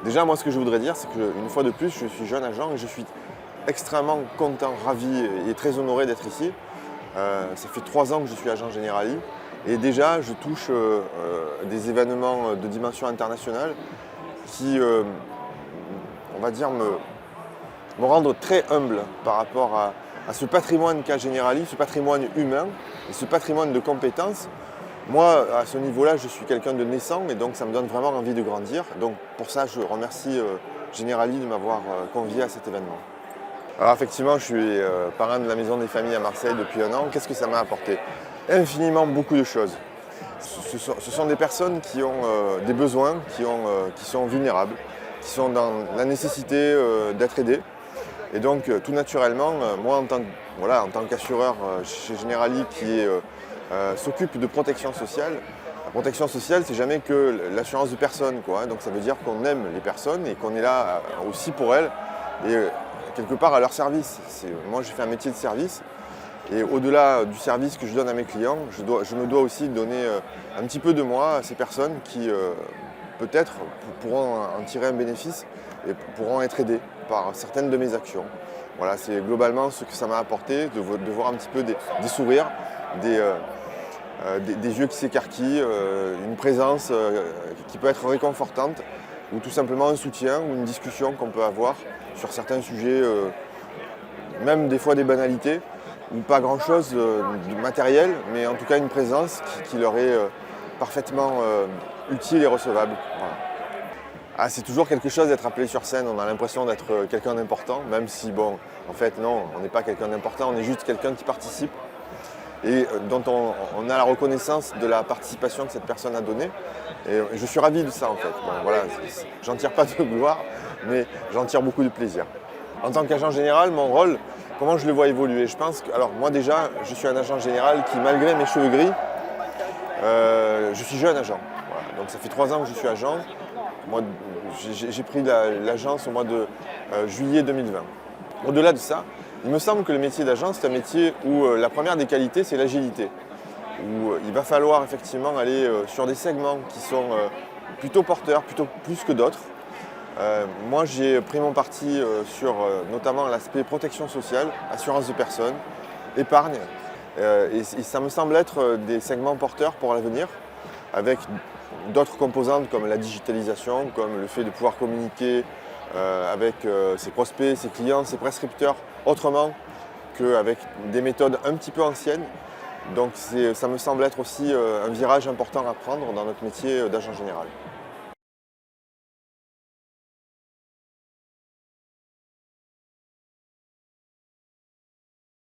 Déjà, moi, ce que je voudrais dire, c'est qu'une fois de plus, je suis jeune agent et je suis extrêmement content, ravi et très honoré d'être ici. Ça fait 3 ans que je suis agent Generali et déjà, je touche des événements de dimension internationale qui, on va dire, me rendent très humble par rapport à ce patrimoine qu'a Generali, ce patrimoine humain et ce patrimoine de compétences. Moi, à ce niveau-là, je suis quelqu'un de naissant et donc ça me donne vraiment envie de grandir. Donc pour ça, je remercie Generali de m'avoir convié à cet événement. Alors effectivement, je suis parrain de la Maison des Familles à Marseille depuis 1 an. Qu'est-ce que ça m'a apporté? Infiniment beaucoup de choses. Ce sont des personnes qui ont des besoins, qui sont vulnérables, qui sont dans la nécessité d'être aidées. Et donc tout naturellement, moi en tant qu'assureur chez Generali qui s'occupe de protection sociale, la protection sociale c'est jamais que l'assurance de personnes, quoi, hein. Donc ça veut dire qu'on aime les personnes et qu'on est là aussi pour elles et quelque part à leur service. Moi j'ai fait un métier de service et au-delà du service que je donne à mes clients, je me dois aussi donner un petit peu de moi à ces personnes qui peut-être pourront en tirer un bénéfice et pourront être aidées par certaines de mes actions. Voilà, c'est globalement ce que ça m'a apporté, de voir un petit peu des sourires, des yeux qui s'écarquillent, une présence qui peut être réconfortante, ou tout simplement un soutien ou une discussion qu'on peut avoir sur certains sujets, même des fois des banalités, ou pas grand-chose de matériel, mais en tout cas une présence qui leur est parfaitement utile et recevable. Voilà. Ah, c'est toujours quelque chose d'être appelé sur scène, on a l'impression d'être quelqu'un d'important, même si, bon, en fait, non, on n'est pas quelqu'un d'important, on est juste quelqu'un qui participe et dont on a la reconnaissance de la participation que cette personne a donnée. Et je suis ravi de ça, en fait. Bon, voilà, j'en tire pas de gloire, mais j'en tire beaucoup de plaisir. En tant qu'agent général, mon rôle, comment je le vois évoluer? Je pense que, alors moi déjà, je suis un agent général qui, malgré mes cheveux gris, je suis jeune agent. Voilà. Donc ça fait 3 ans que je suis agent. Moi, j'ai pris l'agence au mois de juillet 2020. Au-delà de ça, il me semble que le métier d'agent, c'est un métier où la première des qualités, c'est l'agilité. Où il va falloir effectivement aller sur des segments qui sont plutôt porteurs, plutôt plus que d'autres. Moi, j'ai pris mon parti sur notamment l'aspect protection sociale, assurance de personnes, épargne. Et ça me semble être des segments porteurs pour l'avenir, avec d'autres composantes comme la digitalisation, comme le fait de pouvoir communiquer avec ses prospects, ses clients, ses prescripteurs autrement qu'avec des méthodes un petit peu anciennes. Donc ça me semble être aussi un virage important à prendre dans notre métier d'agent général.